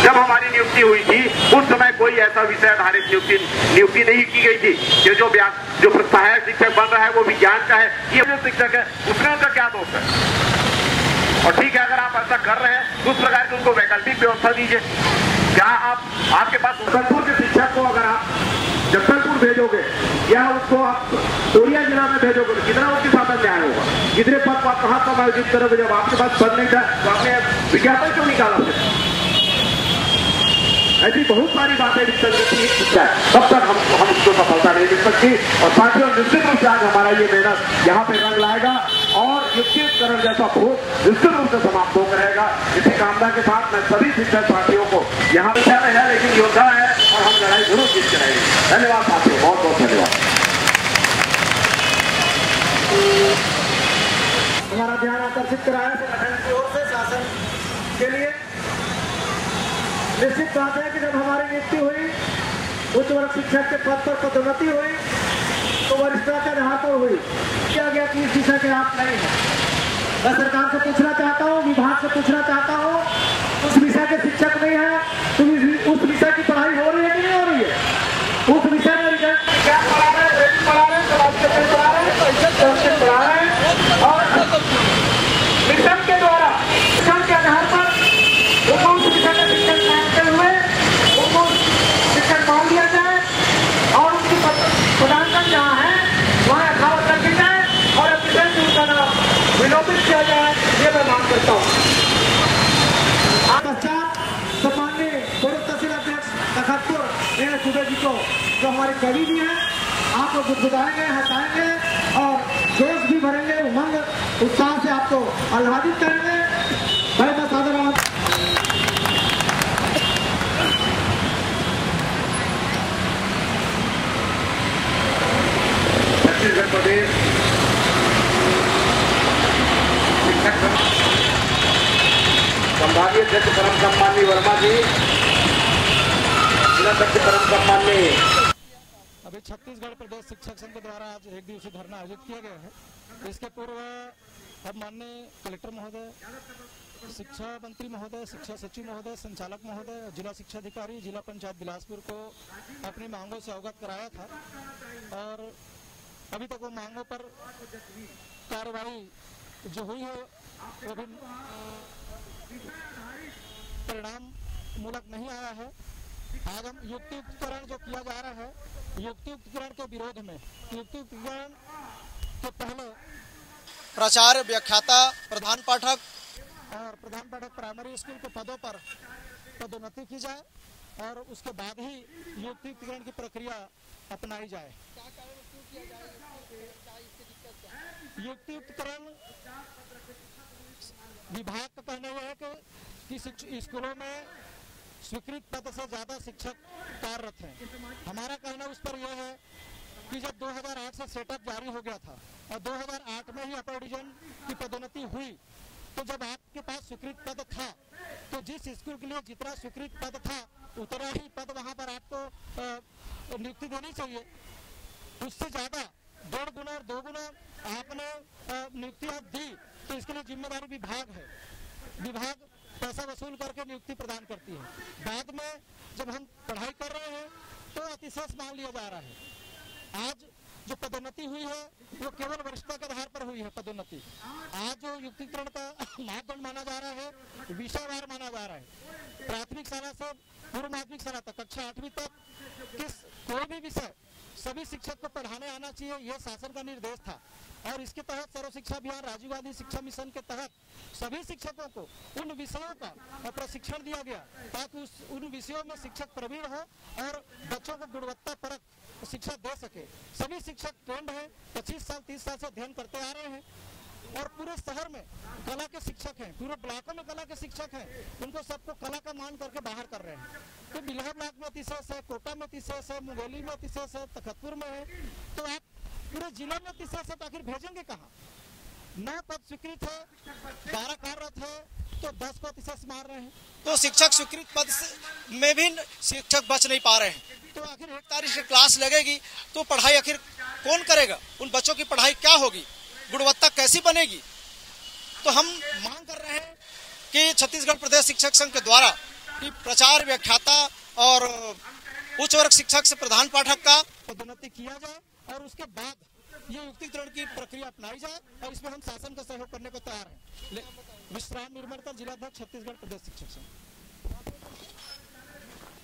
जब हमारी नियुक्ति हुई थी उस समय कोई ऐसा विषय आधारित नियुक्ति नहीं की गई थी कि जो सहायक शिक्षक बन रहा है वो विज्ञान का है, ये जो शिक्षक है उसमें उनका क्या दोष है। और ठीक है, अगर आप ऐसा कर रहे हैं तो उस प्रकार की उनको वैकल्पिक व्यवस्था दीजिए। क्या आपके पास जगदलपुर के शिक्षक को अगर आप जगदलपुर भेजोगे या उसको आप कोरिया जिला में भेजोगे तो कितना उसके साथ अन्याय होगा? कितने पद आप कहाँ पर आयोजित करोगे? जब आपके पास पद नहीं था तो आपने विज्ञापन क्यों निकाला? फिर ऐसी बहुत सारी बातें तब तक हम इसको सफलता नहीं मिल सकती। और साथियों, निश्चित रूप से आज हमारा ये मेहनत यहाँ पे रंग लाएगा और युक्तिकरण जैसा भूत निश्चित रूप से समाप्त होकर रहेगा। इसी कामना के साथ मैं सभी शिक्षक साथियों को यहाँ पे है लेकिन योद्धा है और हम लड़ाई जरूर जीत के रहेंगे। धन्यवाद साथियों, बहुत बहुत धन्यवाद। हमारा ध्यान आकर्षित कराया संगठन की ओर से शासन के लिए। निश्चित बात है कि जब हमारी नियुक्ति हुई, उच्च वर्ग शिक्षक के पद पर पदोन्नति हुई तो वरिष्ठता के आधार पर हुई। क्या गया कि इस विषय के आप नहीं है। मैं सरकार से पूछना चाहता हूँ, विभाग से पूछना चाहता हूँ, उस विषय के शिक्षक नहीं है तो उस विषय की पढ़ाई हो रही है कि नहीं हो रही है? उस विषय में रिजल्ट क्या पढ़ा रहे हैं, पढ़ा रहे हैं, पढ़ा रहे हैं, पढ़ा रहे हैं और मिशन के द्वारा मिशन के आधार पर उनको उस विषय का शिक्षक मानते हुए उनको शिक्षक मान लिया जाए और उसकी पदांकन जहाँ है वहाँ यथावत रखी जाए और विषय से उनका नाम विलोपित किया जाए, ये मैं मांग करता हूँ। पश्चात सम्माननीय पूर्व तहसील अध्यक्ष तखतपुर सुबे जी को, जो हमारे कवि भी हैं, आपको गुदगुदाएंगे, हंसाएंगे और जोश भी भरेंगे, उमंग उत्साह से आपको आह्लादित करेंगे। भाई मैं साधारण छत्तीसगढ़ प्रदेश शिक्षक संभागीय अध्यक्ष परम सम्माननीय वर्मा जी, जिला अध्यक्ष परम सम्माननीय। अभी छत्तीसगढ़ प्रदेश शिक्षक संघ के द्वारा आज एक दिवसीय धरना आयोजित किया गया है। इसके पूर्व अब माननीय कलेक्टर महोदय, शिक्षा मंत्री महोदय, शिक्षा सचिव महोदय, संचालक महोदय, जिला शिक्षा अधिकारी, जिला पंचायत बिलासपुर को अपनी मांगों से अवगत कराया था और अभी तक वो मांगों पर कार्रवाई जो हुई है वो भी परिणाम मूलक नहीं आया है। आज हम युक्तिकरण जो किया जा रहा है, युक्तिकरण के विरोध में, युक्तिकरण के पहले प्राचार्य, व्याख्याता, प्रधान पाठक और प्रधान पाठक प्राइमरी स्कूल के पदों पर पदोन्नति की जाए और उसके बाद ही युक्तिकरण की प्रक्रिया अपनाई जाए। युक्तिकरण विभाग का कहना यह है कि स्कूलों में स्वीकृत पद से ज्यादा शिक्षक कार्यरत हैं। हमारा कहना उस पर यह है कि जब 2008 से सेटअप जारी हो गया था और 2008 में ही अपर डिवीजन की पदोन्नति हुई, तो जब आपके पास स्वीकृत पद था तो जिस स्कूल के लिए जितना स्वीकृत पद था उतना ही पद वहां पर आपको नियुक्ति देनी चाहिए। उससे ज्यादा 1.5 गुना और 2 गुना आपने नियुक्ति आप दी तो इसके लिए जिम्मेदारी विभाग है। विभाग पैसा वसूल करके नियुक्ति प्रदान करती है। बाद में जब हम पढ़ाई कर रहे हैं तो अतिशेष मान लिया जा रहा है। आज जो पदोन्नति हुई है वो केवल वरिष्ठता के आधार पर हुई है पदोन्नति। आज जो युक्तिकरण का मापदंड माना जा रहा है, विषयवार माना जा रहा है। प्राथमिक शाला से पूर्व माध्यमिक शाला तक, कक्षा 8वीं तक कोई भी विषय सभी शिक्षक को पढ़ाने आना चाहिए, यह शासन का निर्देश था। और इसके तहत सर्व शिक्षा अभियान, राजीव गांधी शिक्षा मिशन के तहत सभी शिक्षकों को उन विषयों का प्रशिक्षण दिया गया ताकि उन विषयों में शिक्षक प्रवीण हो और बच्चों को गुणवत्ता परक शिक्षा दे सके। सभी शिक्षक ट्रेंड है, 25 साल 30 साल से अध्ययन करते आ रहे हैं और पूरे शहर में कला के शिक्षक हैं, पूरे ब्लॉकों में कला के शिक्षक हैं। उनको सबको कला का मान करके बाहर कर रहे हैं। तो बिल्हा ब्लॉक में अतिशेष है, कोटा में अतिशेष है, मुंगेली में अतिशेष है, तखतपुर में है, तो आप पूरे जिले में अतिशेष है तो आखिर भेजेंगे कहाँ? 9 पद स्वीकृत है, 12 कार्यरत है, तो 10 को अतिशेष मार रहे हैं। तो शिक्षक स्वीकृत पद में भी शिक्षक बच नहीं पा रहे हैं। तो आखिर 1 तारीख से क्लास लगेगी तो पढ़ाई आखिर कौन करेगा? उन बच्चों की पढ़ाई क्या होगी? गुणवत्ता कैसी बनेगी? तो हम मांग कर रहे हैं कि छत्तीसगढ़ प्रदेश शिक्षक संघ के द्वारा कि प्रचार व्याख्याता और उच्च वर्ग शिक्षक से प्रधान पाठक का पदोन्नति किया जाए और उसके बाद ये युक्तिकरण की प्रक्रिया अपनाई जाए और इसमें हम शासन का सहयोग करने को तैयार हैं। विश्राम निर्मल, जिलाध्यक्ष छत्तीसगढ़ प्रदेश शिक्षक संघ।